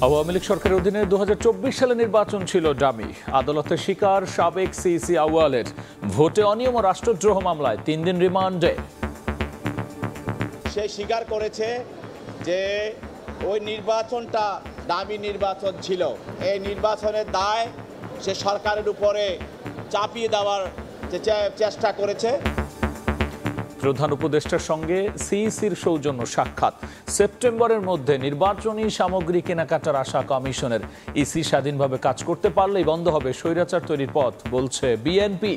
আওয়ামী লীগ সরকারের অধীনে 2024 সালে নির্বাচন ছিল ডামি। আদালতের শিকার সাবেক সিইসি আউয়ালের ভোটে অনিয়ম ও রাষ্ট্রদ্রোহ মামলায় 3 দিন রিমান্ডে। সে স্বীকার করেছে যে ওই নির্বাচনটা ডামি নির্বাচন ছিল। এই নির্বাচনের দায় সে সরকারের উপরে চাপিয়ে দেওয়ার চেষ্টা করেছে। প্রধান উপদেষ্টার সঙ্গে সিইসির সৌজন্য সাক্ষাৎ। সেপ্টেম্বরের মধ্যে নির্বাচনী সামগ্রী কেনাকাটার আশা কমিশনের। ইসি স্বাধীনভাবে কাজ করতে পারলেই বন্ধ হবে স্বৈরাচার তৈরির পথ, বলছে বিএনপি।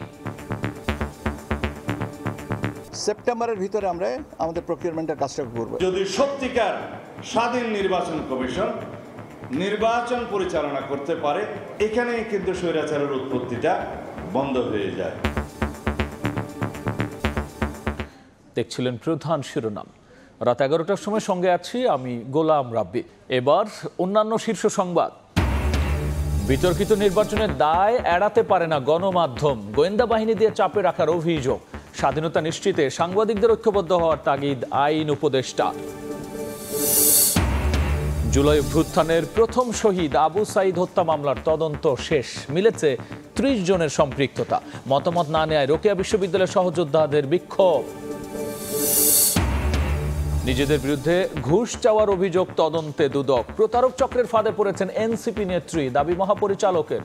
সেপ্টেম্বরের ভিতরে আমরা আমাদের প্রকিউরমেন্টের কাজটা করব। যদি সত্যিকার স্বাধীন নির্বাচন কমিশন নির্বাচন পরিচালনা করতে পারে, এখানেই কিন্তু স্বৈরাচারের উৎপত্তিটা বন্ধ হয়ে যায়। দেখছিলেন প্রধান শিরোনাম। রাত 11টার সময় সঙ্গে আছি আমি গোলাম রাব্বি। এবার অন্যান্য শীর্ষ সংবাদ। বিতর্কিত নির্বাচনের দায় এড়াতে পারে না গণমাধ্যম, গোয়েন্দা বাহিনী দিয়ে চাপে রাখার অভিযোগ। স্বাধীনতা নিশ্চিতে সাংবাদিকদের ঐক্যবদ্ধ হওয়ার তাগিদ আইন উপদেষ্টা। জুলাই অভ্যুত্থানের প্রথম শহীদ আবু সাইদ হত্যা মামলার তদন্ত শেষ, মিলেছে 30 জনের সম্পৃক্ততা। মতামত না নেয় রোকেয়া বিশ্ববিদ্যালয়ের সহযোদ্ধাদের বিক্ষোভ। নিজেদের বিরুদ্ধে ঘুষ চাওয়ার অভিযোগ তদন্তে দুদক। প্রতারক চক্রের ফাঁদে পড়েছেন এনসিপি নেত্রী, দাবি মহাপরিচালকের।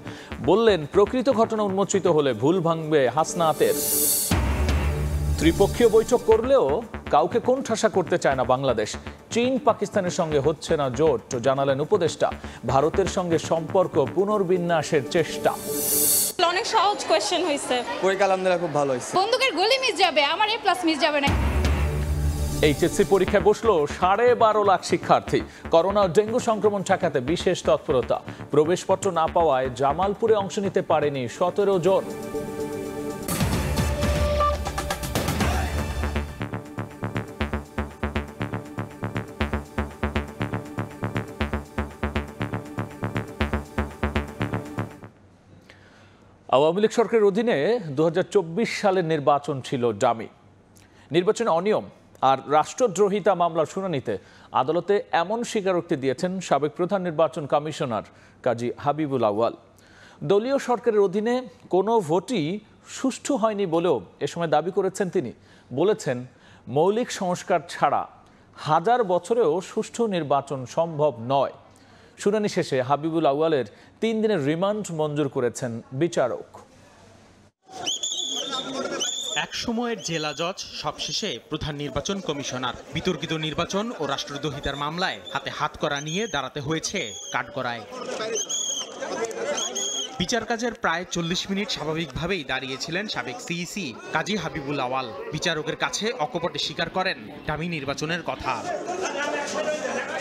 বললেন প্রকৃত ঘটনা উন্মোচিত হলে ভুল ভাঙবে হাসনাতের। ত্রিপক্ষীয় বৈঠক করলেও কাউকে কোণঠাসা করতে চায় না বাংলাদেশ। চীন পাকিস্তানের সঙ্গে হচ্ছে না জোট, জানালেন উপদেষ্টা। ভারতের সঙ্গে সম্পর্ক পুনর্বিন্যাসের চেষ্টা। অনেক সহজ কোশ্চেন হয়েছে, পরীক্ষা আলহামদুলিল্লাহ খুব ভালো হয়েছে। বন্দুকের গুলি মিস যাবে, আমার A+ মিস যাবে না। এইচএসসি পরীক্ষায় বসলো 12.5 লাখ শিক্ষার্থী। করোনা ও ডেঙ্গু সংক্রমণ ঠেকাতে বিশেষ তৎপরতা। প্রবেশপত্র না পাওয়ায় জামালপুরে অংশ নিতে পারেনি 17 জন। আওয়ামী লীগ সরকারের অধীনে 2024 সালের নির্বাচন ছিল ডামি। নির্বাচনে অনিয়ম আর রাষ্ট্রদ্রোহিতা মামলার শুনানিতে আদালতে এমন স্বীকারোক্তি দিয়েছেন সাবেক প্রধান নির্বাচন কমিশনার কাজী হাবিবুল আউয়াল। দলীয় সরকারের অধীনে কোনো ভোটই সুষ্ঠু হয়নি বলেও এ সময় দাবি করেছেন তিনি। বলেছেন মৌলিক সংস্কার ছাড়া 1000 বছরেও সুষ্ঠু নির্বাচন সম্ভব নয়। শুনানি শেষে হাবিবুল আউয়ালের 3 দিনের রিমান্ড মঞ্জুর করেছেন বিচারক। এক সময়ের জেলা জজ, সবশেষে প্রধান নির্বাচন কমিশনার। বিতর্কিত নির্বাচন ও রাষ্ট্রদ্রোহিতার মামলায় হাতে হাত করা নিয়ে দাঁড়াতে হয়েছে কাঠগড়ায়। বিচার কাজের প্রায় 40 মিনিট স্বাভাবিকভাবেই দাঁড়িয়েছিলেন সাবেক সিইসি কাজী হাবিবুল আউয়াল। বিচারকের কাছে অকপটে স্বীকার করেন ডামি নির্বাচনের কথা।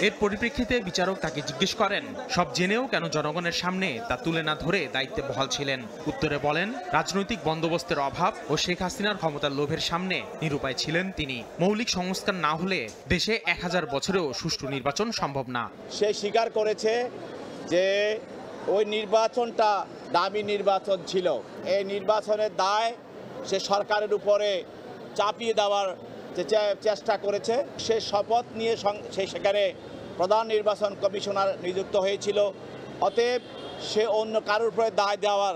এর পরিপ্রেক্ষিতে বিচারক তাকে জিজ্ঞেস করেন সব জেনেও কেন জনগণের সামনে তা তুলে না ধরে দায়িত্বে বহাল ছিলেন। উত্তরে বলেন রাজনৈতিক বন্দোবস্তের অভাব ও শেখ হাসিনার ক্ষমতার লোভের সামনে নিরুপায় ছিলেন তিনি। মৌলিক সংস্কার না হলে দেশে 1000 বছরেও সুষ্ঠু নির্বাচন সম্ভব না। সে স্বীকার করেছে যে ওই নির্বাচনটা ডামি নির্বাচন ছিল। এই নির্বাচনের দায় সে সরকারের উপরে চাপিয়ে দেওয়ার চেষ্টা করেছে। সে শপথ নিয়ে সেখানে প্রধান নির্বাচন কমিশনার নিযুক্ত হয়েছিল। অতএব সে অন্য কারোর উপরে দায় দেওয়ার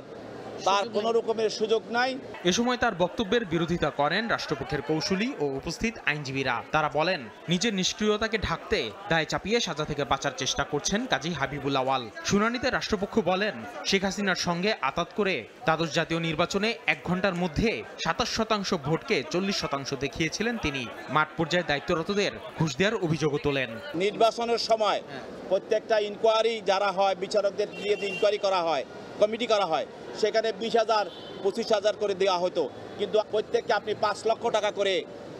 তার কোনো রকমের সুযোগ নাই। এ সময় তার বক্তব্যের বিরোধিতা করেন রাষ্ট্রপক্ষের কৌঁসুলি ও উপস্থিত আইনজীবীরা। তারা বলেন নিজের নিষ্ক্রিয়তাকে ঢাকতে দায় চাপিয়ে সাজা থেকে বাঁচার চেষ্টা করছেন কাজী হাবিবুল আউয়াল। শুনানিতে রাষ্ট্রপক্ষ বলেন শেখ হাসিনার সঙ্গে আতাত করে দ্বাদশ জাতীয় নির্বাচনে 1 ঘন্টার মধ্যে 27% ভোটকে 40% দেখিয়েছিলেন তিনি। মাঠ পর্যায়ে দায়িত্বরতদের ঘুষ দেওয়ার অভিযোগও তোলেন। নির্বাচনের সময় প্রত্যেকটা ইনকোয়ারি যারা হয়, বিচারকদের দিয়ে ইনকোয়ারি করা হয়, কমিটি করা হয়, সেখানে 20,000 25,000 করে দেওয়া হতো। কিন্তু প্রত্যেককে আপনি 5 লক্ষ টাকা করে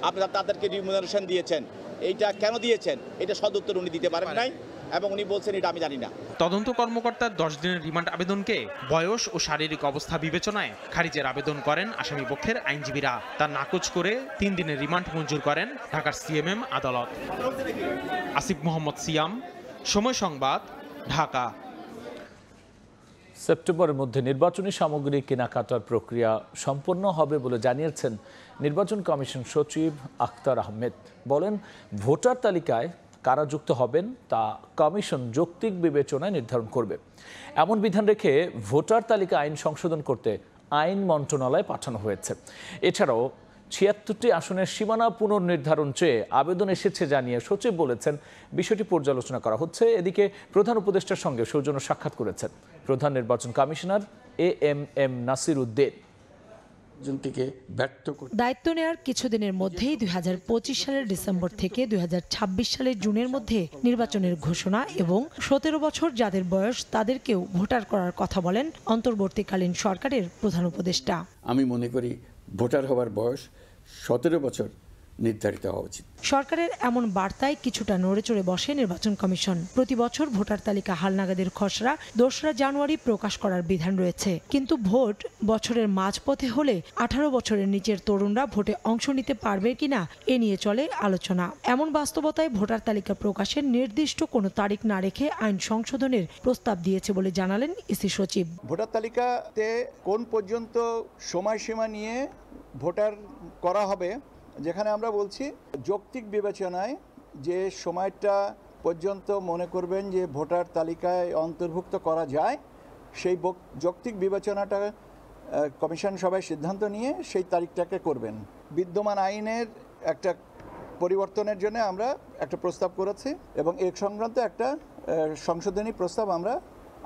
আপনারা তাদেরকে রিমুনারেশন দিয়েছেন। এইটা কেন দিয়েছেন এটা সদুত্তর উনি দিতে পারেন নাই এবং উনি বলছেন এটা আমি জানি না। তদন্ত কর্মকর্তার 10 দিনের রিমান্ড আবেদনকে বয়স ও শারীরিক অবস্থা বিবেচনায় খারিজের আবেদন করেন আসামি পক্ষের আইনজীবীরা। তা নাকচ করে 3 দিনের রিমান্ড মঞ্জুর করেন ঢাকার সিএমএম আদালত। আসিফ মোহাম্মদ সিয়াম, সময় সংবাদ, ঢাকা। সেপ্টেম্বরের মধ্যে নির্বাচনী সামগ্রী কেনাকাটার প্রক্রিয়া সম্পন্ন হবে বলে জানিয়েছেন নির্বাচন কমিশন সচিব আখতার আহমেদ। বলেন ভোটার তালিকায় কারা যুক্ত হবেন তা কমিশন যৌক্তিক বিবেচনায় নির্ধারণ করবে। এমন বিধান রেখে ভোটার তালিকা আইন সংশোধন করতে আইন মন্ত্রণালয়ে পাঠানো হয়েছে। এছাড়াও ৭৬টি আসনের সীমানা পুনর্নির্ধারণ চেয়ে আবেদন এসেছে জানিয়ে সচিব বলেছেন বিষয়টি পর্যালোচনা করা হচ্ছে। এদিকে প্রধান উপদেষ্টার সঙ্গে সৌজন্য সাক্ষাৎ করেছেন প্রধান নির্বাচন কমিশনার এএমএম নাসির উদ্দিন। দায়িত্ব নেওয়ার কিছুদিনের মধ্যেই ২০২৫ সালের ডিসেম্বর থেকে ২০২৬ সালের জুনের মধ্যে নির্বাচনের ঘোষণা এবং ১৭ বছর যাদের বয়স তাদেরকেও ভোটার করার কথা বলেন অন্তর্বর্তীকালীন সরকারের প্রধান উপদেষ্টা। আমি মনে করি ভোটার হওয়ার বয়স ১৭ বছর নির্ধারিত হওয়া উচিত। সরকারের এমন বার্তায় কিছুটা নড়েচড়ে বসে নির্বাচন কমিশন। প্রতি বছর ভোটার তালিকা হালনাগাদের খসড়া ২রা জানুয়ারি প্রকাশ করার বিধান রয়েছে, কিন্তু ভোট বছরের মাঝপথে হলে ১৮ বছরের নিচের তরুণরা ভোটে অংশ নিতে পারবে কিনা এ নিয়ে চলে আলোচনা। এমন বাস্তবতায় ভোটার তালিকা প্রকাশের নির্দিষ্ট কোনো তারিখ না রেখে আইন সংশোধনের প্রস্তাব দিয়েছে বলে জানালেন ইসি সচিব। ভোটার তালিকাতে কোন পর্যন্ত সময়সীমা নিয়ে ভোটার করা হবে, যেখানে আমরা বলছি যৌক্তিক বিবেচনায় যে সময়টা পর্যন্ত মনে করবেন যে ভোটার তালিকায় অন্তর্ভুক্ত করা যায়, সেই যৌক্তিক বিবেচনাটা কমিশন সবাই সিদ্ধান্ত নিয়ে সেই তারিখটাকে করবেন। বিদ্যমান আইনের একটা পরিবর্তনের জন্য আমরা একটা প্রস্তাব করেছি এবং এর সংক্রান্ত একটা সংশোধনী প্রস্তাব আমরা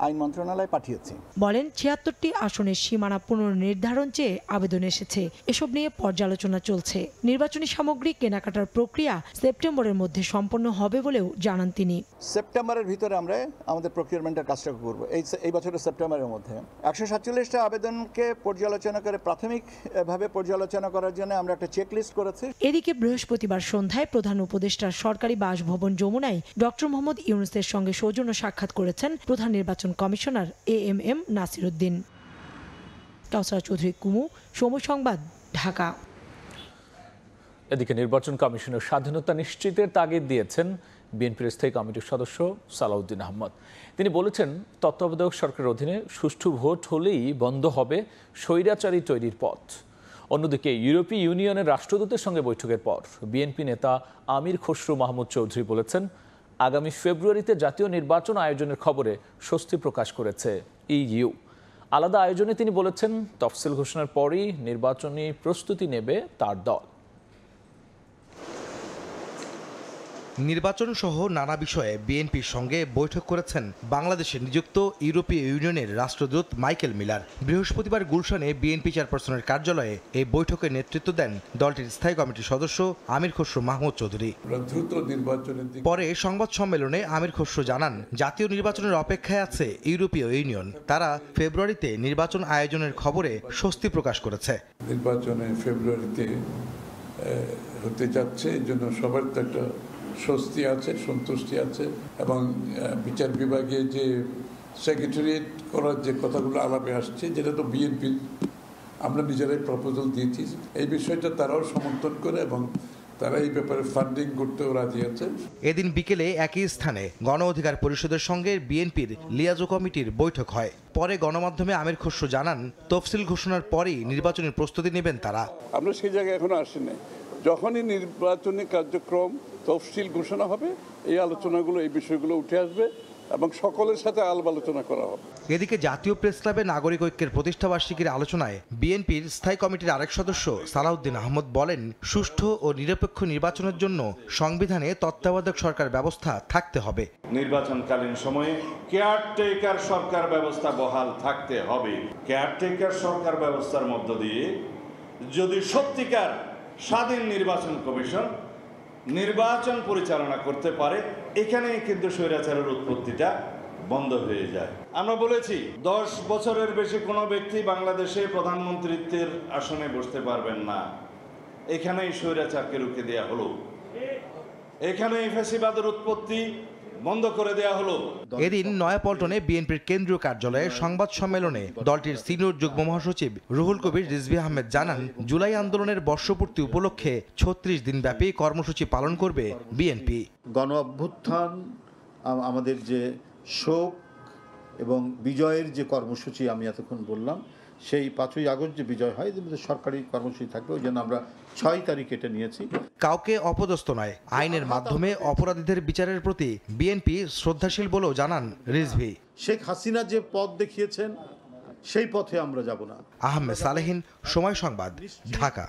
আইন মন্ত্রণালয়ে পাঠিয়েছি। বলেন ৭৬টি আসনের সীমানা পুনর্নির্ধারণ চেয়ে আবেদন এসেছে, এসব নিয়ে পর্যালোচনা চলছে। নির্বাচনী সামগ্রী কেনাকাটার প্রক্রিয়া সেপ্টেম্বরের মধ্যে সম্পন্ন হবে বলেও জানান তিনি। সেপ্টেম্বরের ভিতরে আমরা আমাদের প্রকিউরমেন্টের কাজটা করব, এই বছরের সেপ্টেম্বরের মধ্যে। ১৪৭টা আবেদনকে পর্যালোচনা করে প্রাথমিকভাবে পর্যালোচনা করার জন্য আমরা একটা চেকলিস্ট করেছি। এদিকে বৃহস্পতিবার সন্ধ্যায় প্রধান উপদেষ্টার সরকারি বাসভবন যমুনায় ডক্টর মোহাম্মদ ইউনূসের সঙ্গে সৌজন্য সাক্ষাৎ করেছেন প্রধান নির্বাচন কমিশনার এএমএম নাসির উদ্দিন। কাউসার চৌধুরী কুমু, সময় সংবাদ, ঢাকা। এদিকে নির্বাচন কমিশনের স্বাধীনতা নিশ্চিতের তাগিদ দিয়েছেন বিএনপির স্থায়ী কমিটির সদস্য সালাউদ্দিন আহমদ। তিনি বলেছেন, তত্ত্বাবধায়ক সরকারের অধীনে সুষ্ঠু ভোট হলেই বন্ধ হবে স্বৈরাচারী তৈরির পথ। অন্যদিকে ইউরোপীয় ইউনিয়নের রাষ্ট্রদূতের সঙ্গে বৈঠকের পর বিএনপি নেতা আমির খসরু মাহমুদ চৌধুরী বলেছেন, আগামী ফেব্রুয়ারিতে জাতীয় নির্বাচন আয়োজনের খবরে স্বস্তি প্রকাশ করেছে ইইউ। আলাদা আয়োজনে তিনি বলেছেন, তফসিল ঘোষণার পরই নির্বাচনী প্রস্তুতি নেবে তার দল। নির্বাচন সহ নানা বিষয়ে বিএনপির সঙ্গে বৈঠক করেছেন বাংলাদেশে নিযুক্ত ইউরোপীয় ইউনিয়নের রাষ্ট্রদূত মাইকেল মিলার। বৃহস্পতিবার গুলশানে বিএনপি চেয়ারপারসনের কার্যালয়ে এই বৈঠকে নেতৃত্ব দেন দলটির স্থায়ী কমিটির সদস্য আমির খসরু মাহমুদ চৌধুরী। পরে সংবাদ সম্মেলনে আমির খসরু জানান, জাতীয় নির্বাচনের অপেক্ষায় আছে ইউরোপীয় ইউনিয়ন। তারা ফেব্রুয়ারিতে নির্বাচন আয়োজনের খবরে স্বস্তি প্রকাশ করেছে। নির্বাচনে ফেব্রুয়ারিতে হতে যাচ্ছে, এই জন্য সবার তো একটা স্বস্তি আছে, সন্তুষ্টি আছে। এবং বিচার বিভাগে যে সেক্রেটারিয়েট করার যে কথাগুলো আলাপে আসছে, যেটা তো বিএনপি আমরা নিজেরাই প্রপোজাল দিয়েছি, এই বিষয়টা তারাও সমর্থন করে এবং তারা এই ব্যাপারে ফান্ডিং করতেও রাজি আছে। এদিন বিকেলে একই স্থানে গণ অধিকার পরিষদের সঙ্গে বিএনপির লিয়াজো কমিটির বৈঠক হয়। পরে গণমাধ্যমে আমির খসরু জানান, তফসিল ঘোষণার পরই নির্বাচনের প্রস্তুতি নেবেন তারা। আমরা সেই জায়গায় এখনো আসিনি। যখনই নির্বাচনী কার্যক্রম তফসিল ঘোষণা হবে, এই আলোচনাগুলো, এই বিষয়গুলো উঠে আসবে এবং সকলের সাথে আলাপ আলোচনা করা হবে। এদিকে জাতীয় প্রেস ক্লাবে নাগরিক ঐক্যের প্রতিষ্ঠাবার্ষিকীর আলোচনায় বিএনপির স্থায়ী কমিটির আরেক সদস্য সালাউদ্দিন আহমদ বলেন, সুষ্ঠু ও নিরপেক্ষ নির্বাচনের জন্য সংবিধানে তত্ত্বাবধায়ক সরকার ব্যবস্থা থাকতে হবে। নির্বাচনকালীন সময়ে কেয়ারটেকার সরকার ব্যবস্থা বহাল থাকতে হবে। কেয়ারটেকার সরকার ব্যবস্থার মধ্য দিয়ে যদি সত্যিকার স্বাধীন নির্বাচন কমিশন নির্বাচন পরিচালনা করতে পারে, এখানেই কিন্তু স্বৈরাচারের উৎপত্তিটা বন্ধ হয়ে যায়। আমরা বলেছি 10 বছরের বেশি কোনো ব্যক্তি বাংলাদেশে প্রধানমন্ত্রীত্বের আসনে বসতে পারবেন না। এখানেই স্বৈরাচারকে রুখে দেওয়া হলো, এখানেই ফ্যাসিবাদের উৎপত্তি বন্ধ করে দেওয়া হলো। এদিন নয়াপল্টনে বিএনপির কেন্দ্রীয় কার্যালয়ে সংবাদ সম্মেলনে দলটির সিনিয়র যুগ্ম মহাসচিব রুহুল কবির রিজভী আহমেদ জানান, জুলাই আন্দোলনের বর্ষপূর্তি উপলক্ষে 36 দিনব্যাপী কর্মসূচি পালন করবে বিএনপি। গণ অভ্যুত্থান, আমাদের যে শোক এবং বিজয়ের যে কর্মসূচি আমি এতক্ষণ বললাম, সেই 5ই আগস্ট যে বিজয় হয় এর মধ্যে সরকারি কর্মসূচি থাকবে, ওই জন্য আমরা 6 তারিখ এটা নিয়েছি। কাউকে অপদস্থ নয়, আইনের মাধ্যমে অপরাধীদের বিচারের প্রতি বিএনপি শ্রদ্ধাশীল বলেও জানান রিজভী। শেখ হাসিনা যে পথ দেখিয়েছেন সেই পথে আমরা যাব না। আহমেদ সালেহীন, সময় সংবাদ, ঢাকা।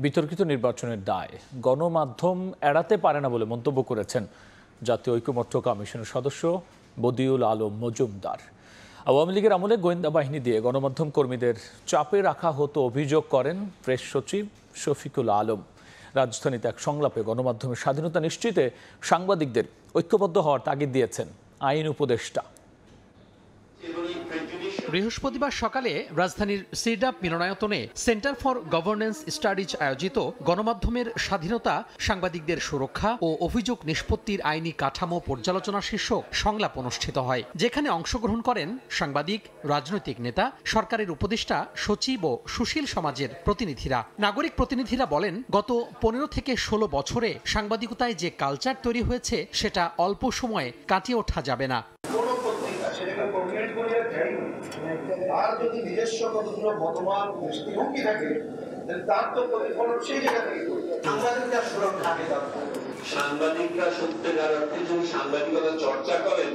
বিতর্কিত নির্বাচনের দায় গণমাধ্যম এড়াতে পারে না বলে মন্তব্য করেছেন জাতীয় ঐকমত্য কমিশনের সদস্য বদিউল আলম মজুমদার। আওয়ামী লীগের আমলে গোয়েন্দা বাহিনী দিয়ে গণমাধ্যম কর্মীদের চাপে রাখা হতো অভিযোগ করেন প্রেস সচিব শফিকুল আলম। রাজধানীতে এক সংলাপে গণমাধ্যমের স্বাধীনতা নিশ্চিতে সাংবাদিকদের ঐক্যবদ্ধ হওয়ার তাগিদ দিয়েছেন আইন উপদেষ্টা। বৃহস্পতিবার সকালে রাজধানীর সিডাপ মিলনায়তনে সেন্টার ফর গভর্নেন্স স্টাডিজ আয়োজিত গণমাধ্যমের স্বাধীনতা, সাংবাদিকদের সুরক্ষা ও অভিযোগ নিষ্পত্তির আইনি কাঠামো পর্যালোচনা শীর্ষক সংলাপ অনুষ্ঠিত হয়, যেখানে অংশগ্রহণ করেন সাংবাদিক, রাজনৈতিক নেতা, সরকারের উপদেষ্টা, সচিব ও সুশীল সমাজের প্রতিনিধিরা। নাগরিক প্রতিনিধিরা বলেন, গত 15 থেকে 16 বছরে সাংবাদিকতায় যে কালচার তৈরি হয়েছে সেটা অল্প সময়ে কাটিয়ে ওঠা যাবে না। আর যদি নিজস্ব কতগুলো মতবাদ দৃষ্টিভঙ্গি থাকে তার তো প্রতিফলন সেই জায়গা থেকে সাংবাদিকরা সুরক্ষা দরকার। সাংবাদিকরা সত্যিকার অর্থে যদি সাংবাদিকতা চর্চা করেন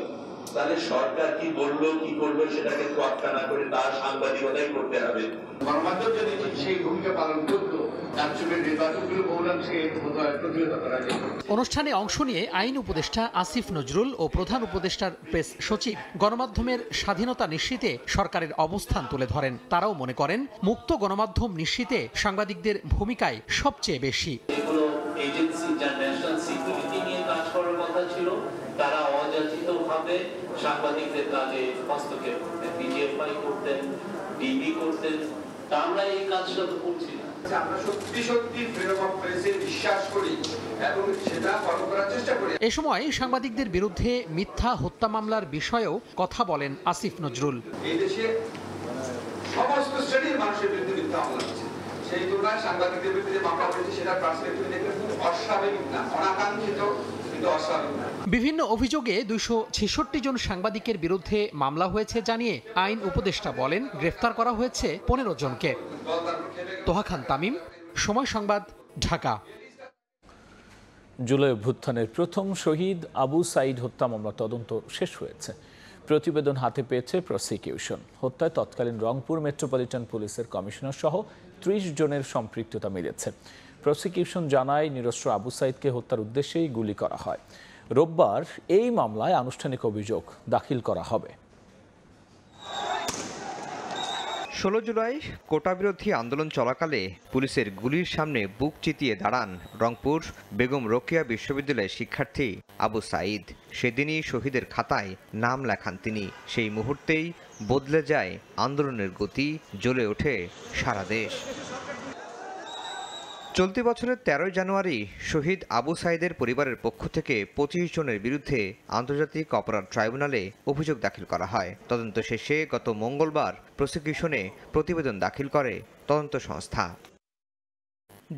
তাহলে সরকার কি বললো কি করলো সেটাকে তোয়াক্কা না করে তার সাংবাদিকতাই করতে হবে। গণমাধ্যম যদি সেই ভূমিকা পালন করতো তার জন্য নির্বাচনগুলো বহুলাংশে প্রতিহত করা যায়। অনুষ্ঠানে অংশ নিয়ে আইন উপদেষ্টা আসিফ নজরুল ও প্রধান উপদেষ্টার প্রেস সচিব গণমাধ্যমের স্বাধীনতা নিশ্চিতে সরকারের অবস্থান তুলে ধরেন। তারাও মনে করেন মুক্ত গণমাধ্যম নিশ্চিতে সাংবাদিকদের ভূমিকায় সবচেয়ে বেশি। এগুলো এজেন্সি যা ন্যাশনাল সিকিউরিটি নিয়ে কাজ করার কথা ছিল তারা অযাচিতভাবে সাংবাদিকদের কাজে হস্তক্ষেপ করতেন, ডিজিএফআই করতেন, ডিবি করতেন। তা আমরা এই কাজটা তো করছি না। আমরা সত্যি সত্যি ফ্রিডম অফ প্রেসে বিশ্বাস করি এবং সেটা ফলো করার চেষ্টা করি। এ সময় সাংবাদিকদের বিরুদ্ধে মিথ্যা হত্যা মামলার বিষয়েও কথা বলেন আসিফ নজরুল। এই দেশে সমস্ত শ্রেণীর মানুষের বিরুদ্ধে মিথ্যা মামলা হচ্ছে, সেই তুলনায় সাংবাদিকদের বিরুদ্ধে মামলা হয়েছে সেটা পার্সপেক্টিভ দেখলে অস্বাভাবিক না, অনাকাঙ্ক্ষিত। বিভিন্ন অভিযোগে 266 জন সাংবাদিকের বিরুদ্ধে মামলা হয়েছে জানিয়ে আইন উপদেষ্টা বলেন, গ্রেফতার করা হয়েছে 15 জনকে। তোহা খান তামিম, সময় সংবাদ, ঢাকা। জুলাই অভ্যুত্থানের প্রথম শহীদ আবু সাইদ হত্যা মামলা তদন্ত শেষ হয়েছে। প্রতিবেদন হাতে পেয়েছে প্রসিকিউশন। হত্যায় তৎকালীন রংপুর মেট্রোপলিটন পুলিশের কমিশনার সহ 30 জনের সম্পৃক্ততা মিলেছে। প্রসিকিউশন জানায়, নিরস্ত্র আবু সাইদকে হত্যার উদ্দেশ্যেই গুলি করা হয়। রোববার এই মামলায় আনুষ্ঠানিক অভিযোগ দাখিল করা হবে। 16 জুলাই কোটা বিরোধী আন্দোলন চলাকালে পুলিশের গুলির সামনে বুক চিতিয়ে দাঁড়ান রংপুর বেগম রোকেয়া বিশ্ববিদ্যালয়ের শিক্ষার্থী আবু সাইদ। সেদিনই শহীদের খাতায় নাম লেখান তিনি। সেই মুহূর্তেই বদলে যায় আন্দোলনের গতি, জ্বলে ওঠে সারা দেশ। চলতি বছরের 13 জানুয়ারি শহীদ আবু সাইদের পরিবারের পক্ষ থেকে 25 জনের বিরুদ্ধে আন্তর্জাতিক অপরাধ ট্রাইব্যুনালে অভিযোগ দাখিল করা হয়। তদন্ত শেষে গত মঙ্গলবার প্রসিকিউশনে প্রতিবেদন দাখিল করে তদন্ত সংস্থা।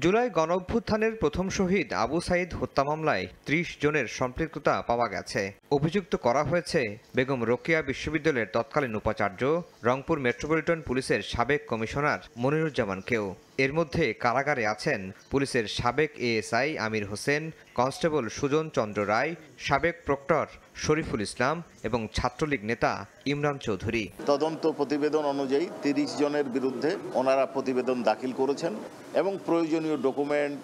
জুলাই গণঅভ্যুত্থানের প্রথম শহীদ আবু সাইদ হত্যা মামলায় 30 জনের সম্পৃক্ততা পাওয়া গেছে। অভিযুক্ত করা হয়েছে বেগম রোকেয়া বিশ্ববিদ্যালয়ের তৎকালীন উপাচার্য, রংপুর মেট্রোপলিটন পুলিশের সাবেক কমিশনার মনিরুজ্জামানকেও। এর মধ্যে কারাগারে আছেন পুলিশের সাবেক এএসআই আমির হোসেন, কনস্টেবল সুজন চন্দ্র রায়, সাবেক প্রক্টর শরীফুল ইসলাম এবং ছাত্রলীগ নেতা ইমরান চৌধুরী। তদন্ত প্রতিবেদন অনুযায়ী 30 জনের বিরুদ্ধে ওনারা প্রতিবেদন দাখিল করেছেন এবং প্রয়োজনীয় ডকুমেন্ট,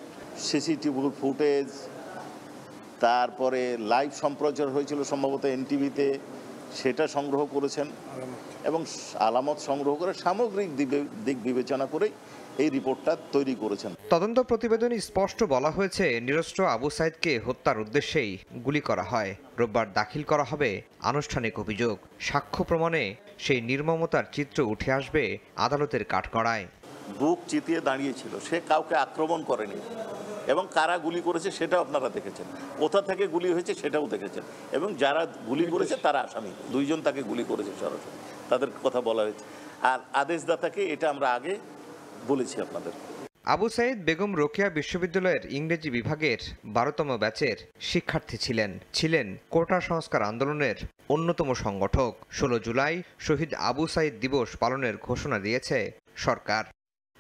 সিসিটিভি ফুটেজ, তারপরে লাইভ সম্প্রচার হয়েছিল সম্ভবত এনটিভিতে, সেটা সংগ্রহ করেছেন এবং আলামত সংগ্রহ করে সামগ্রিক দিক বিবেচনা করে এই রিপোর্টটা তৈরি করেছেন। তদন্ত প্রতিবেদনে স্পষ্ট বলা হয়েছে, নিরস্ত্র আবু সাইদকে হত্যার উদ্দেশ্যেই গুলি করা হয়। রোববার দাখিল করা হবে আনুষ্ঠানিক অভিযোগ। সাক্ষ্য প্রমাণে সেই নির্মমতার চিত্র উঠে আসবে আদালতের কাঠগড়ায়। বুক চিতিয়ে দাঁড়িয়েছিল, সে কাউকে আক্রমণ করেনি এবং কারা গুলি করেছে সেটাও আপনারা দেখেছেন, কোথা থেকে গুলি হয়েছে সেটাও দেখেছেন এবং যারা গুলি করেছে তারা আসামি। 2 জন তাকে গুলি করেছে সরাসরি, তাদের কথা বলা হয়েছে। আর আদেশদাতাকে এটা আমরা আগে বলেছি আপনাদের। আবু সাইদ বেগম রোকেয়া বিশ্ববিদ্যালয়ের ইংরেজি বিভাগের 12তম ব্যাচের শিক্ষার্থী ছিলেন কোটা সংস্কার আন্দোলনের অন্যতম সংগঠক। 16 জুলাই শহীদ আবু সাইদ দিবস পালনের ঘোষণা দিয়েছে সরকার।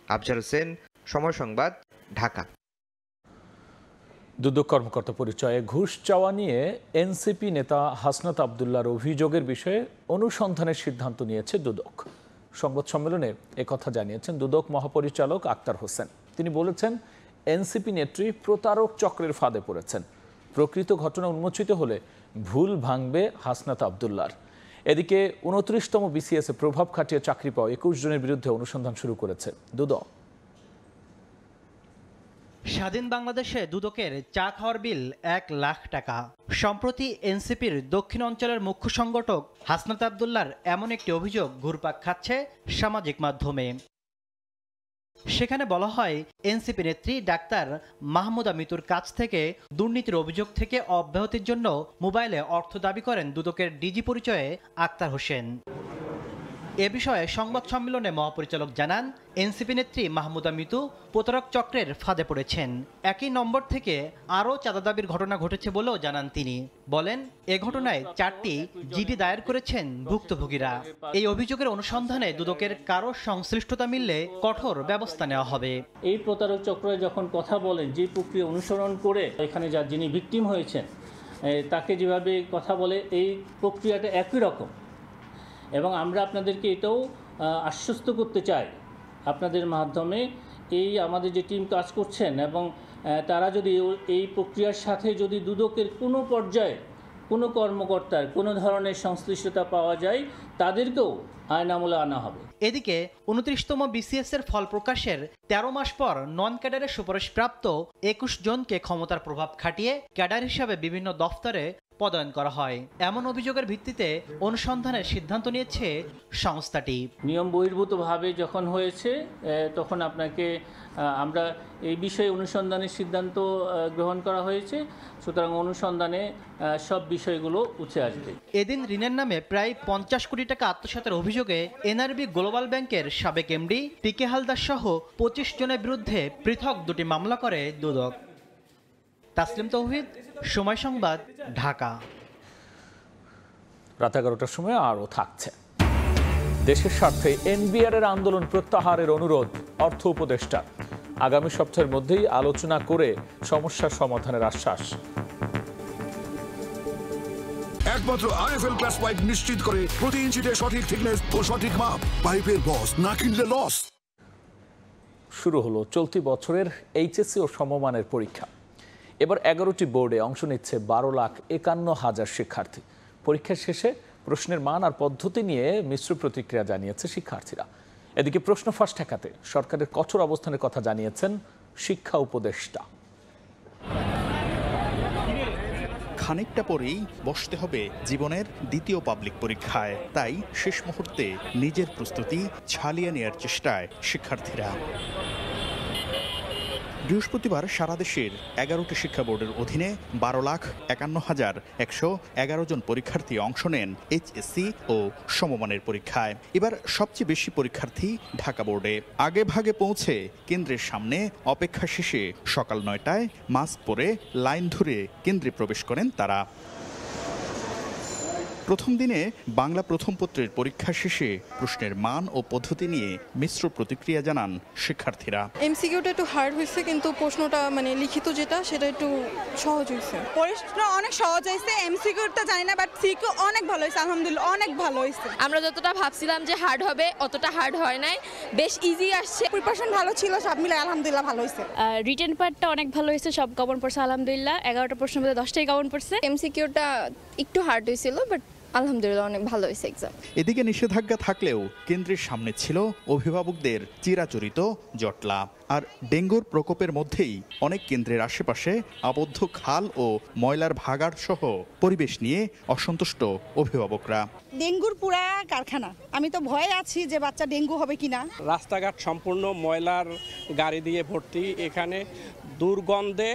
আফজাল হোসেন, সময় সংবাদ, ঢাকা। দুদক কর্মকর্তা পরিচয়ে ঘুষ চাওয়া নিয়ে এনসিপি নেতা হাসনাত আবদুল্লাহর অভিযোগের বিষয়ে অনুসন্ধানের সিদ্ধান্ত নিয়েছে দুদক। সংবাদ সম্মেলনে একথা জানিয়েছেন দুদক মহাপরিচালক আক্তার হোসেন। তিনি বলেছেন, এনসিপি নেত্রী প্রতারক চক্রের ফাঁদে পড়েছেন। প্রকৃত ঘটনা উন্মোচিত হলে ভুল ভাঙবে হাসনাত আবদুল্লাহর। এদিকে 29তম বিসিএস এ প্রভাব খাটিয়ে চাকরি পাওয়া 21 জনের বিরুদ্ধে অনুসন্ধান শুরু করেছে দুদক। স্বাধীন বাংলাদেশে দুদকের চা খাওয়ার বিল 1 লাখ টাকা। সম্প্রতি এনসিপির দক্ষিণ অঞ্চলের মুখ্য সংগঠক হাসনাত আবদুল্লাহর এমন একটি অভিযোগ ঘুরপাক খাচ্ছে সামাজিক মাধ্যমে। সেখানে বলা হয়, এনসিপি নেত্রী ডাক্তার মাহমুদা মিতুর কাছ থেকে দুর্নীতির অভিযোগ থেকে অব্যাহতির জন্য মোবাইলে অর্থ দাবি করেন দুদকের ডিজি পরিচয়ে আক্তার হোসেন। এ বিষয়ে সংবাদ সম্মেলনে মহাপরিচালক জানান, এনসিপি নেত্রী মাহমুদা মিতু প্রতারক চক্রের ফাঁদে পড়েছেন। একই নম্বর থেকে আরও চাঁদা দাবির ঘটনা ঘটেছে বলেও জানান তিনি। বলেন, এ ঘটনায় 4টি জিডি দায়ের করেছেন ভুক্তভোগীরা। এই অভিযোগের অনুসন্ধানে দুদকের কারো সংশ্লিষ্টতা মিললে কঠোর ব্যবস্থা নেওয়া হবে। এই প্রতারক চক্র যখন কথা বলেন, যে প্রক্রিয়া অনুসরণ করে এখানে যিনি ভিকটিম হয়েছেন তাকে যেভাবে কথা বলে, এই প্রক্রিয়াটা একই রকম। এবং আমরা আপনাদেরকে এটাও আশ্বস্ত করতে চাই আপনাদের মাধ্যমে, এই আমাদের যে টিম কাজ করছেন এবং তারা যদি এই প্রক্রিয়ার সাথে যদি দুদকের কোনো পর্যায়ে কোনো কর্মকর্তার কোনো ধরনের সংশ্লিষ্টতা পাওয়া যায়, তাদেরকেও আইনামূলে আনা হবে। এদিকে 29তম বিসিএস এর ফল প্রকাশের 13 মাস পর নন ক্যাডারের সুপারিশপ্রাপ্ত 21 জনকে ক্ষমতার প্রভাব খাটিয়ে ক্যাডার হিসাবে বিভিন্ন দফতরে পদায়ন করা হয়। এমন অভিযোগের ভিত্তিতে অনুসন্ধানের সিদ্ধান্ত নিয়েছে সংস্থাটি। নিয়ম বহির্ভূতভাবে যখন হয়েছে তখন আপনাকে আমরা এই বিষয়ে অনুসন্ধানের সিদ্ধান্ত গ্রহণ করা হয়েছে। সুতরাং অনুসন্ধানে সব বিষয়গুলো উঠে আসবে। এদিন ঋণের নামে প্রায় 50 কোটি টাকা আত্মসাতের অভিযোগে এনআরবি গ্লোবাল ব্যাংকের সাবেক এমডি পিকে হালদার সহ 25 জনের বিরুদ্ধে পৃথক 2টি মামলা করে দুদক। তাসলিম তৌহিদ, সময় সংবাদ, ঢাকা। রাত 11টার সময় আরও থাকছে। দেশের স্বার্থে এনবিআর এর আন্দোলন প্রত্যাহারের অনুরোধ অর্থ উপদেষ্টা। আগামী সপ্তাহের মধ্যেই আলোচনা করে সমস্যার সমাধানের আশ্বাস। একমাত্র আইএফএল গ্লাস পাইপ নিশ্চিত করে প্রতি ইঞ্চিতে সঠিক থিকনেস ও সঠিক মাপ। পাইপের বস, না কিনলে লস। শুরু হলো চলতি বছরের এইচএসসি ও সমমানের পরীক্ষা। এবার 11টি বোর্ডে অংশ নিচ্ছে 12,51,000 শিক্ষার্থী। পরীক্ষা শেষে প্রশ্নের মান আর পদ্ধতি নিয়ে মিশ্র প্রতিক্রিয়া জানিয়েছে শিক্ষার্থীরা। এদিকে প্রশ্ন ফাঁস ঠেকাতে সরকারের কঠোর অবস্থানের কথা জানিয়েছেন শিক্ষা উপদেষ্টা। খানিকটা পরেই বসতে হবে জীবনের দ্বিতীয় পাবলিক পরীক্ষায়। তাই শেষ মুহূর্তে নিজের প্রস্তুতি ছালিয়ে নেওয়ার চেষ্টায় শিক্ষার্থীরা। বৃহস্পতিবার সারা দেশের 11টি শিক্ষা বোর্ডের অধীনে 12,51,111 জন পরীক্ষার্থী অংশ নেন এইচএসসি ও সমমানের পরীক্ষায়। এবার সবচেয়ে বেশি পরীক্ষার্থী ঢাকা বোর্ডে। আগে ভাগে পৌঁছে কেন্দ্রের সামনে অপেক্ষা শেষে সকাল 9টায় মাস্ক পরে লাইন ধরে কেন্দ্রে প্রবেশ করেন তারা। প্রথম দিনে বাংলা প্রথম পত্রের পরীক্ষা শেষে প্রশ্নের মান ও পদ্ধতি নিয়ে মিশ্র প্রতিক্রিয়া জানান শিক্ষার্থীরা। এমসিকিউটা একটু হার্ড হয়েছে, কিন্তু প্রশ্নটা লিখিত যেটা সেটা একটু সহজ হয়েছে। প্রশ্ন অনেক সহজ হয়েছে, এমসিকিউটা জানি না, বাট সিকিউ অনেক ভালো হয়েছে, আলহামদুলিল্লাহ অনেক ভালো হয়েছে। আমরা যতটা ভাবছিলাম যে হার্ড হবে অতটা হার্ড হয় নাই, বেশ ইজি আসছে। প্রিপারেশন ভালো ছিল, সব মিলে আলহামদুলিল্লাহ ভালো হয়েছে। রিটেন পার্টটা অনেক ভালো হয়েছে, সব কমন পড়ছে আলহামদুলিল্লাহ। 11টা প্রশ্নের মধ্যে 10টাই কমন পড়ছে। এমসিকিউটা একটু হার্ড হয়েছিল, বাট আলহামদুলিল্লাহ অনেক ভালো হয়েছে এক্সাম। এদিকে নিষেধাজ্ঞা থাকলেও কেন্দ্রের সামনে ছিল অভিভাবকদের চিরাচরিত জটলা। আর ডেঙ্গুর প্রকোপের মধ্যেই অনেক কেন্দ্রের আশেপাশে আবদ্ধ খাল ও ময়লার ভাগাড় সহ পরিবেশ নিয়ে অসন্তুষ্ট অভিভাবকরা। ডেঙ্গুর পুরা কারখানা, আমি তো ভয়ে আছি যে বাচ্চা ডেঙ্গু হবে কিনা। রাস্তাঘাট সম্পূর্ণ ময়লার গাড়ি দিয়ে ভর্তি। এখানে দুর্গন্ধে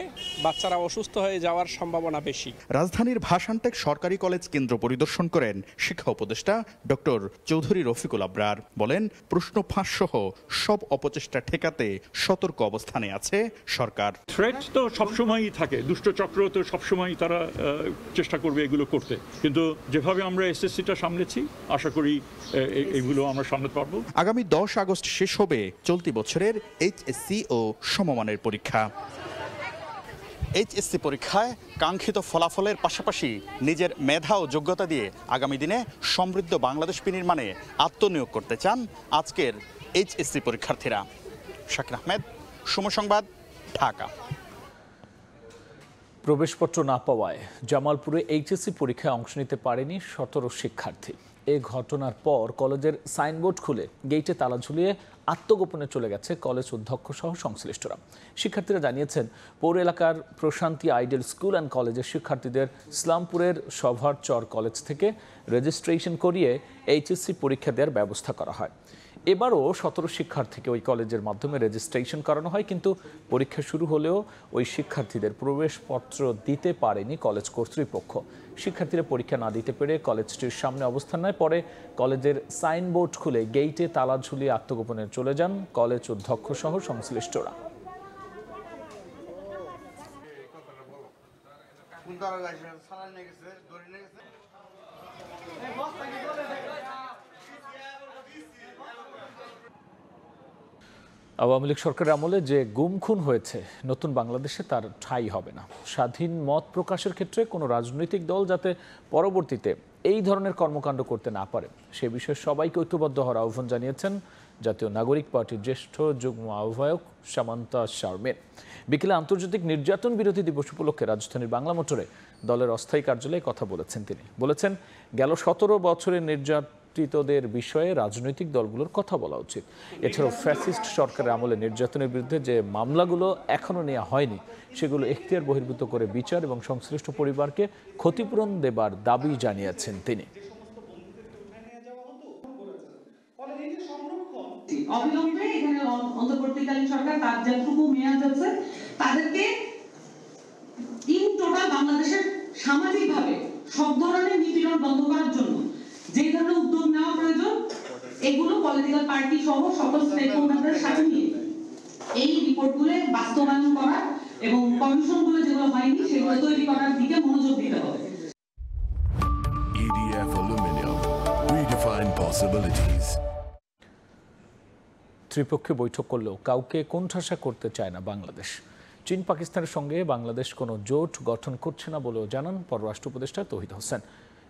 বাচ্চারা অসুস্থ হয়ে যাওয়ার সম্ভাবনা বেশি। রাজধানীর ভাসানটেক সরকারি কলেজ কেন্দ্র পরিদর্শন করেন শিক্ষা উপদেষ্টা ডক্টর চৌধুরী রফিকুল আবরার। বলেন, প্রশ্ন ফাঁস সহ সব অপচেষ্টা ঠেকাতে সতর্ক অবস্থানে আছে সরকার। থ্রেট তো সবসময়ই থাকে, দুষ্ট চক্র তো সবসময় তারা চেষ্টা করবে এগুলো করতে, কিন্তু যেভাবে আমরা এসএসসিটা সামলেছি আশা করি এগুলো আমরা সামলাতে পারবো। আগামী 10 আগস্ট শেষ হবে চলতি বছরের এইচএসসি ও সমমানের পরীক্ষা। এইচএসসি পরীক্ষায় কাঙ্ক্ষিত ফলাফলের পাশাপাশি নিজের মেধা ও যোগ্যতা দিয়ে আগামী দিনে সমৃদ্ধ বাংলাদেশ বিনির্মাণে আত্মনিয়োগ করতে চান আজকের এইচএসসি পরীক্ষার্থীরা। শাকির আহমেদ, সময় সংবাদ, ঢাকা। প্রবেশপত্র না পাওয়ায় জামালপুরে এইচএসসি পরীক্ষায় অংশ নিতে পারেনি 17 শিক্ষার্থী। এ ঘটনার পর কলেজের সাইনবোর্ড খুলে গেটে তালা ঝুলিয়ে আত্মগোপনে চলে গেছে কলেজ অধ্যক্ষ সহ সংশ্লিষ্টরা। শিক্ষার্থীরা জানিয়েছেন, পৌর এলাকার প্রশান্তি আইডিয়াল স্কুল অ্যান্ড কলেজের শিক্ষার্থীদের ইসলামপুরের সভার চর কলেজ থেকে রেজিস্ট্রেশন করিয়ে এইচএসসি পরীক্ষা দেওয়ার ব্যবস্থা করা হয়। এবারও 17 শিক্ষার্থীকে ওই কলেজের মাধ্যমে রেজিস্ট্রেশন করানো হয়, কিন্তু পরীক্ষা শুরু হলেও ওই শিক্ষার্থীদের প্রবেশপত্র দিতে পারেনি কলেজ কর্তৃপক্ষ। শিক্ষার্থীরা পরীক্ষা না দিতে পেরে কলেজটির সামনে অবস্থান নেয়। পরে কলেজের সাইনবোর্ড খুলে গেইটে তালা ঝুলিয়ে আত্মগোপনে চলে যান কলেজ অধ্যক্ষ সহ সংশ্লিষ্টরা। আওয়ামী লীগ সরকারের আমলে যে গুম খুন হয়েছে নতুন বাংলাদেশে তার ঠাঁই হবে না। স্বাধীন মত প্রকাশের ক্ষেত্রে কোনো রাজনৈতিক দল যাতে পরবর্তীতে এই ধরনের কর্মকাণ্ড করতে না পারে সে বিষয়ে সবাইকে ঐক্যবদ্ধ হওয়ার আহ্বান জানিয়েছেন জাতীয় নাগরিক পার্টির জ্যেষ্ঠ যুগ্ম আহ্বায়ক সামান্তা শারমিন। বিকেলে আন্তর্জাতিক নির্যাতন বিরোধী দিবস উপলক্ষে রাজধানীর বাংলা মোটরে দলের অস্থায়ী কার্যালয়ে কথা বলেছেন তিনি। বলেছেন, গেল 17 বছরের নির্যাতিতদের বিষয়ে রাজনৈতিক দলগুলোর কথা বলা উচিত। এছাড়াও ফ্যাসিস্ট সরকারের আমলে নির্যাতনের বিরুদ্ধে যে মামলাগুলো এখনও নেওয়া হয়নি সেগুলো এখতিয়ার বহির্ভূত করে বিচার এবং সংশ্লিষ্ট পরিবারকে ক্ষতিপূরণ দেবার দাবি জানিয়েছেন তিনি। অবিলম্বে এখানে অন্তর্বর্তীকালীন সরকার তার যতটুকু মেয়াদ আছে তাদেরকে ইন টোটাল বাংলাদেশের সামাজিকভাবে সব ধরনের নিপীড়ন বন্ধ করার জন্য যে ধরনের উদ্যোগ নেওয়া প্রয়োজন এগুলো পলিটিক্যাল পার্টি সহ সকল স্টেকহোল্ডারদের সাথে নিয়ে এই রিপোর্টগুলো বাস্তবায়ন করা এবং কমিশনগুলো যেগুলো হয়নি সেগুলো তৈরি করার দিকে মনোযোগ দিতে হবে। EDF Aluminum, redefine possibilities. ত্রিপক্ষীয় বৈঠক করলেও কাউকে কোণঠাসা করতে চায় না বাংলাদেশ। চীন পাকিস্তানের সঙ্গে বাংলাদেশ কোনো জোট গঠন করছে না বলেও জানান পররাষ্ট্র উপদেষ্টা তৌহিদ হোসেন।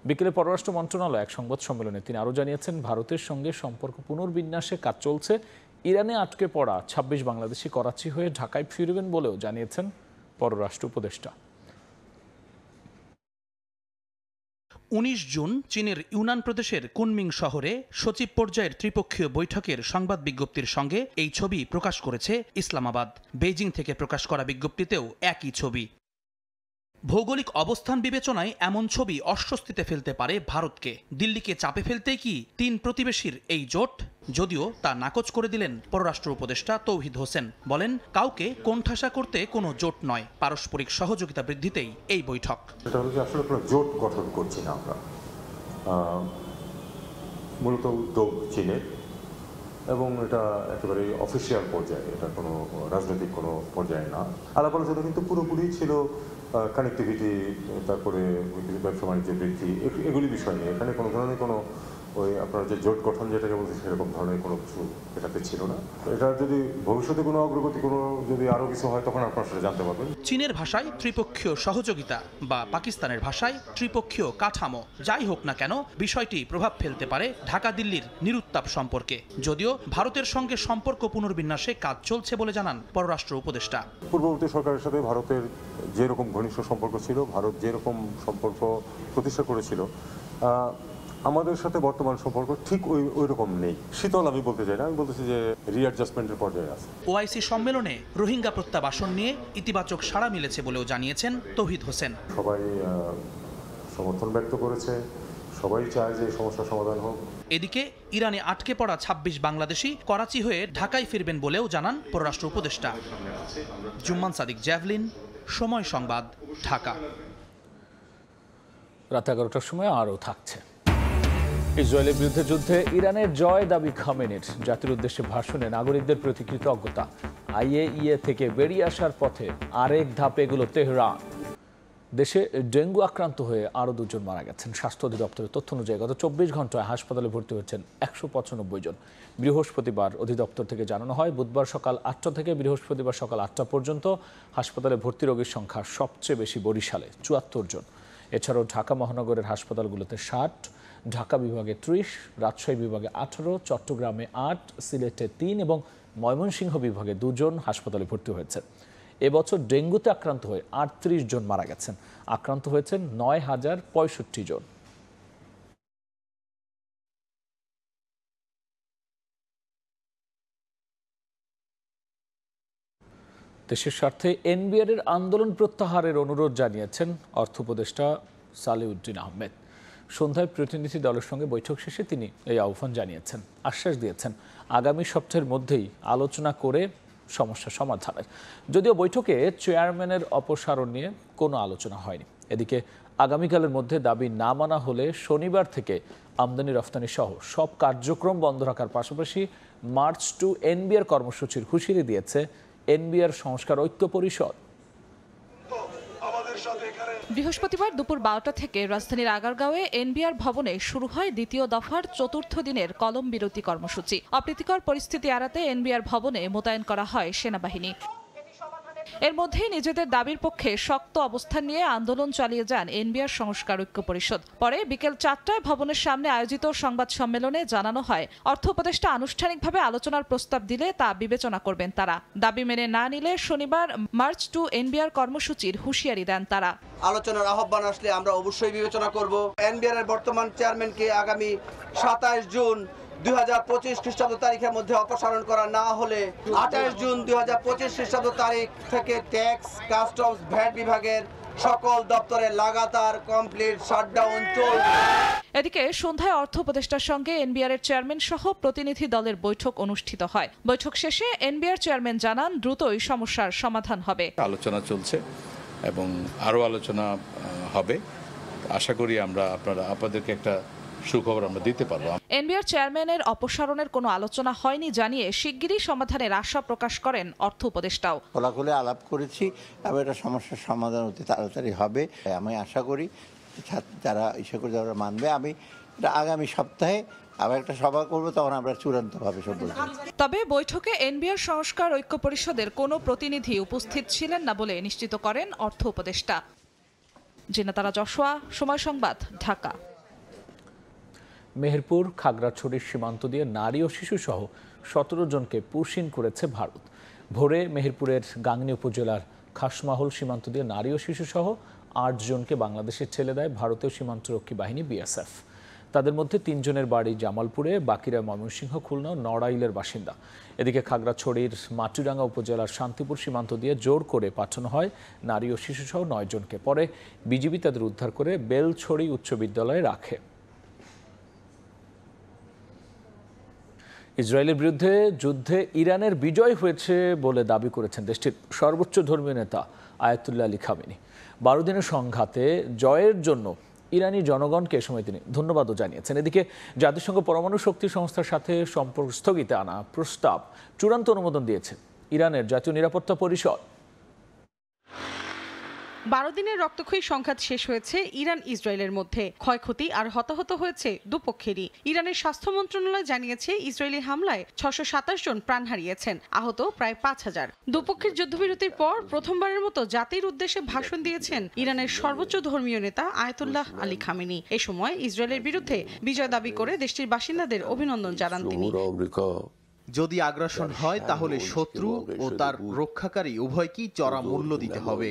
বিকেলে পররাষ্ট্র মন্ত্রণালয় এক সংবাদ সম্মেলনে তিনি আরও জানিয়েছেন, ভারতের সঙ্গে সম্পর্ক পুনর্বিন্যাসে কাজ চলছে। ইরানে আটকে পড়া 26 বাংলাদেশি করাচি হয়ে ঢাকায় ফিরবেন বলেও জানিয়েছেন পররাষ্ট্র উপদেষ্টা। 19 জুন চীনের ইউনান প্রদেশের কুনমিং শহরে সচিব পর্যায়ের ত্রিপক্ষীয় বৈঠকের সংবাদ বিজ্ঞপ্তির সঙ্গে এই ছবি প্রকাশ করেছে ইসলামাবাদ। বেইজিং থেকে প্রকাশ করা বিজ্ঞপ্তিতেও একই ছবি। ভৌগোলিক অবস্থান বিবেচনায় এমন ছবি অস্বস্তিতে ফেলতে পারে ভারতকে। দিল্লিকে চাপে ফেলতেই কি 3 প্রতিবেশীর এই জোট? যদিও তা নাকচ করে দিলেন পররাষ্ট্র উপদেষ্টা তৌহিদ হোসেন। বলেন, কাউকে কোণঠাসা করতে কোনো জোট নয়, পারস্পরিক সহযোগিতা বৃদ্ধিতেই এই বৈঠক। এটা হলো আসলে কোনো জোট গঠন করছি না আমরা, মূলত উদ্যোগ চীনের এবং এটা একেবারে অফিসিয়াল পর্যায়ে, এটা কোনো রাজনৈতিক কোনো পর্যায়ে না। আলাপ আলোচনা কিন্তু পুরোপুরি ছিল কানেক্টিভিটি, তারপরে ব্যবসা বাণিজ্য বৃদ্ধি, এগুলি বিষয় নিয়ে। এখানে কোনো ধরনের কোনো ওই আপনার যে জোট গঠন যেটাকে বলছে সেরকম ধরনের কোনো কিছু এটাতে ছিল না। এটা যদি ভবিষ্যতে কোনো অগ্রগতি, কোনো যদি আরও কিছু হয় তখন আপনারা সেটা জানতে পারবেন। চীনের ভাষায় ত্রিপক্ষীয় সহযোগিতা বা পাকিস্তানের ভাষায় ত্রিপক্ষীয় কাঠামো, যাই হোক না কেন বিষয়টি প্রভাব ফেলতে পারে ঢাকা দিল্লির নিরুত্তাপ সম্পর্কে। যদিও ভারতের সঙ্গে সম্পর্ক পুনর্বিন্যাসে কাজ চলছে বলে জানান পররাষ্ট্র উপদেষ্টা। পূর্ববর্তী সরকারের সাথে ভারতের যেরকম ঘনিষ্ঠ সম্পর্ক ছিল, ভারত যেরকম সম্পর্ক প্রতিষ্ঠা করেছিল, আমাদের সাথে বর্তমান সম্পর্ক ঠিক ওই রকম নেই। শীতল আমি বলতে চাই না, আমি বলতেছি যে রিঅ্যাডজাস্টমেন্টের পর্যায়ে আছে। ওআইসি সম্মেলনে রোহিঙ্গা প্রত্যাবাসন নিয়ে ইতিবাচক সাড়া মিলেছে বলেও জানিয়েছেন তৌহিদ হোসেন। সবাই সমর্থন ব্যক্ত করেছে সবাই চায় যে সমস্যার সমাধান হোক। এদিকে ইরানে আটকে পড়া ২৬ বাংলাদেশি করাচি হয়ে ঢাকায় ফিরবেন বলেও জানান পররাষ্ট্র উপদেষ্টা। জুম্মান সাদিক, জ্যাভলিন, সময় সংবাদ, ঢাকা। রাত ১১টার সময় আরও থাকছে। ইসরায়েলের বিরুদ্ধে যুদ্ধে ইরানের জয় দাবি খামেনির। জাতির উদ্দেশ্যে ভাষণে নাগরিকদের প্রতি কৃতজ্ঞতা। IAEA থেকে বেরিয়ে আসার পথে আরেক ধাপ এগুলো তেহরান। দেশে ডেঙ্গু আক্রান্ত হয়ে আরও 2 জন মারা গেছেন। স্বাস্থ্য অধিদপ্তরের তথ্য অনুযায়ী গত 24 ঘন্টায় হাসপাতালে ভর্তি হয়েছেন 195 জন। বৃহস্পতিবার অধিদপ্তর থেকে জানানো হয়, বুধবার সকাল 8টা থেকে বৃহস্পতিবার সকাল 8টা পর্যন্ত হাসপাতালে ভর্তি রোগীর সংখ্যা সবচেয়ে বেশি বরিশালে 74 জন। এছাড়াও ঢাকা মহানগরের হাসপাতালগুলোতে 60, ঢাকা বিভাগে 30, রাজশাহী বিভাগে 18, চট্টগ্রামে 8, সিলেটে 3 এবং ময়মনসিংহ বিভাগে 2 জন হাসপাতালে ভর্তি হয়েছে। এবছর ডেঙ্গুতে আক্রান্ত হয়ে 38 জন মারা গেছেন। আক্রান্ত হয়েছেন 9065 জন। দেশের স্বার্থে NBR এর আন্দোলন প্রত্যাহারের অনুরোধ জানিয়েছেন অর্থ উপদেষ্টা সালেউদ্দিন আহমেদ। সন্ধ্যায় প্রতিনিধি দলের সঙ্গে বৈঠক শেষে তিনি এই আহ্বান জানিয়েছেন। আশ্বাস দিয়েছেন আগামী সপ্তাহের মধ্যেই আলোচনা করে সমস্যা সমাধানের। যদিও বৈঠকে চেয়ারম্যানের অপসারণ নিয়ে কোনো আলোচনা হয়নি। এদিকে আগামীকালের মধ্যে দাবি না মানা হলে শনিবার থেকে আমদানি রফতানি সহ সব কার্যক্রম বন্ধ রাখার পাশাপাশি মার্চ টু NBR কর্মসূচির হুঁশিয়ারি দিয়েছে NBR সংস্কার ঐক্য পরিষদ। বৃহস্পতিবার দুপুর 12টা থেকে রাজধানীর আগারগাঁওয়ে NBR ভবনে শুরু হয় দ্বিতীয় দফার চতুর্থ দিনের কলম বিরতি কর্মসূচি। অপ্রীতিকর পরিস্থিতি এড়াতে NBR ভবনে মোতায়েন করা হয় সেনাবাহিনী। এর মধ্যেই নিজেদের দাবির পক্ষে শক্ত অবস্থান নিয়ে আন্দোলন চালিয়ে যান NBR সংস্কার ঐক্য পরিষদ। পরে বিকেল 4টায় ভবনের সামনে আয়োজিত সংবাদ সম্মেলনে জানানো হয়, অর্থ উপদেষ্টা আনুষ্ঠানিকভাবে আলোচনার প্রস্তাব দিলে তা বিবেচনা করবেন তারা। দাবি মেনে না নিলে শনিবার মার্চ টু NBR কর্মসূচির হুঁশিয়ারি দেন তারা। আলোচনার আহ্বান আসলে আমরা অবশ্যই বিবেচনা করব। NBR এর বর্তমান চেয়ারম্যানকে আগামী 27 জুন 2025 খ্রিস্টাব্দ তারিখের মধ্যে অপসারণ করা না হলে 28 জুন 2025 খ্রিস্টাব্দ তারিখ থেকে ট্যাক্স, কাস্টমস, ভ্যাট বিভাগের সকল দপ্তরে লাগাতার কমপ্লিট শাটডাউন চলবে। এদিকে সন্ধ্যায় অর্থ উপদেষ্টার সঙ্গে NBR এর চেয়ারম্যান সহ প্রতিনিধি দলের বৈঠক অনুষ্ঠিত হয়। বৈঠক শেষে NBR চেয়ারম্যান জানান দ্রুতই সমস্যার সমাধান হবে। আলোচনা চলছে এবং আরও আলোচনা হবে। আশা করি আমরা আপনাদেরকে একটা সুখবর আমরা দিতে পারবো। NBR চেয়ারম্যানের অপসারণের কোনো আলোচনা হয়নি জানিয়ে শিগগিরই সমাধানের আশা প্রকাশ করেন অর্থ উপদেষ্টাও। খোলাখুলি আলাপ করেছি এবং এটা সমস্যার সমাধান অতি তাড়াতাড়ি হবে। আমি আশা করি যারা ইচ্ছা করে যারা মানবে। আমি এটা আগামী সপ্তাহে আবার একটা সভা করব, তখন আমরা চূড়ান্তভাবে সব বলব। তবে বৈঠকে NBR সংস্কার ঐক্য পরিষদের কোনো প্রতিনিধি উপস্থিত ছিলেন না বলে নিশ্চিত করেন অর্থ উপদেষ্টা। জিনাতারা জশোয়া, সময় সংবাদ, ঢাকা। মেহেরপুর খাগড়াছড়ির সীমান্ত দিয়ে নারী ও শিশু সহ 17 জনকে পুশিন করেছে ভারত। ভোরে মেহেরপুরের গাংনী উপজেলার খাসমাহল সীমান্ত দিয়ে নারী ও শিশু সহ 8 জনকে বাংলাদেশে ছেড়ে দেয় ভারতীয় সীমান্তরক্ষী বাহিনী BSF। তাদের মধ্যে 3 জনের বাড়ি জামালপুরে, বাকিরা ময়মনসিংহ, খুলনা ও নড়াইলের বাসিন্দা। এদিকে খাগড়াছড়ির মাটিরাঙ্গা উপজেলার শান্তিপুর সীমান্ত দিয়ে জোর করে পাঠানো হয় নারী ও শিশু সহ 9 জনকে। পরে বিজিবি তাদের উদ্ধার করে বেলছড়ি উচ্চ বিদ্যালয়ে রাখে। ইসরায়েলের বিরুদ্ধে যুদ্ধে ইরানের বিজয় হয়েছে বলে দাবি করেছেন দেশটির সর্বোচ্চ ধর্মীয় নেতা আয়াতুল্লাহ আলী খামেনি। 12 দিনের সংঘাতে জয়ের জন্য ইরানি জনগণকে এ সময় তিনি ধন্যবাদও জানিয়েছেন। এদিকে জাতিসংঘ পরমাণু শক্তি সংস্থার সাথে সম্পর্ক স্থগিতে আনা প্রস্তাব চূড়ান্ত অনুমোদন দিয়েছে ইরানের জাতীয় নিরাপত্তা পরিষদ। 12 দিনের রক্তক্ষয়ী সংঘাত শেষ হয়েছে ইরান ইসরায়েলের মধ্যে। ক্ষয়ক্ষতি আর হতাহত হয়েছে দুপক্ষেরই। ইরানের স্বাস্থ্য মন্ত্রণালয় জানিয়েছে ইসরায়েলি হামলায় 627 জন প্রাণ হারিয়েছেন, আহত প্রায় 5000। দুপক্ষের যুদ্ধবিরতির পর প্রথমবারের মতো জাতির উদ্দেশ্যে ভাষণ দিয়েছেন ইরানের সর্বোচ্চ ধর্মীয় নেতা আয়াতুল্লাহ আলী খামেনি। এ সময় ইসরায়েলের বিরুদ্ধে বিজয় দাবি করে দেশটির বাসিন্দাদের অভিনন্দন জানান তিনি। যদি আগ্রাসন হয় তাহলে শত্রু ও তার রক্ষাকারী উভয়কেই চড়া মূল্য দিতে হবে।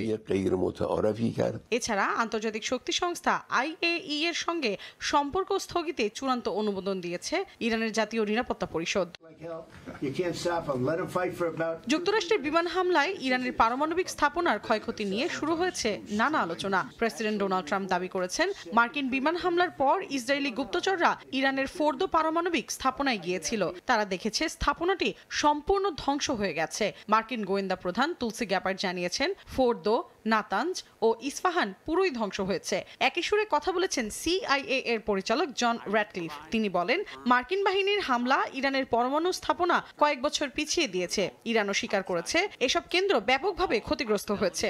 এছাড়া আন্তর্জাতিক শক্তি সংস্থা IAEA এর সঙ্গে সম্পর্ক স্থগিতে চূড়ান্ত অনুমোদন দিয়েছে ইরানের জাতীয় নিরাপত্তা পরিষদ। যুক্তরাষ্ট্রের বিমান হামলায় ইরানের পারমাণবিক স্থাপনার ক্ষয়ক্ষতি নিয়ে শুরু হয়েছে নানা আলোচনা। প্রেসিডেন্ট ডোনাল্ড ট্রাম্প দাবি করেছেন, মার্কিন বিমান হামলার পর ইসরায়েলি গুপ্তচররা ইরানের ফোর্দো পারমাণবিক স্থাপনায় গিয়েছিল। তারা দেখেছে স্থাপনাটি সম্পূর্ণ ধ্বংস হয়ে গেছে। মার্কিন গোয়েন্দা প্রধান তুলসি গ্যাপার্ড জানিয়েছেন, ফোর্দো, নাতানজ ও ইস্পাহান পুরোই ধ্বংস হয়েছে। একই সুরে কথা বলেছেন CIA এর পরিচালক জন র্যাটক্লিফ। তিনি বলেন, মার্কিন বাহিনীর হামলা ইরানের পরমাণু স্থাপনা কয়েক বছর পিছিয়ে দিয়েছে। ইরানও স্বীকার করেছে এসব কেন্দ্র ব্যাপকভাবে ক্ষতিগ্রস্ত হয়েছে।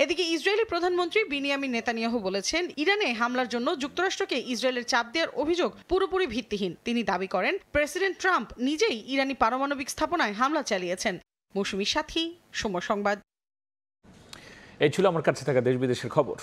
এদিকে ইসরায়েলি প্রধানমন্ত্রী বিনিয়ামিন নেতানিয়াহু বলেছেন, ইরানে হামলার জন্য যুক্তরাষ্ট্রকে ইসরায়েলের চাপ দেওয়ার অভিযোগ পুরোপুরি ভিত্তিহীন। তিনি দাবি করেন, প্রেসিডেন্ট ট্রাম্প নিজেই ইরানি পারমাণবিক স্থাপনায় হামলা চালিয়েছেন। মৌসুমী সাথী, সময় সংবাদ। এই ছিল আমার কাছে থাকা দেশ বিদেশের খবর।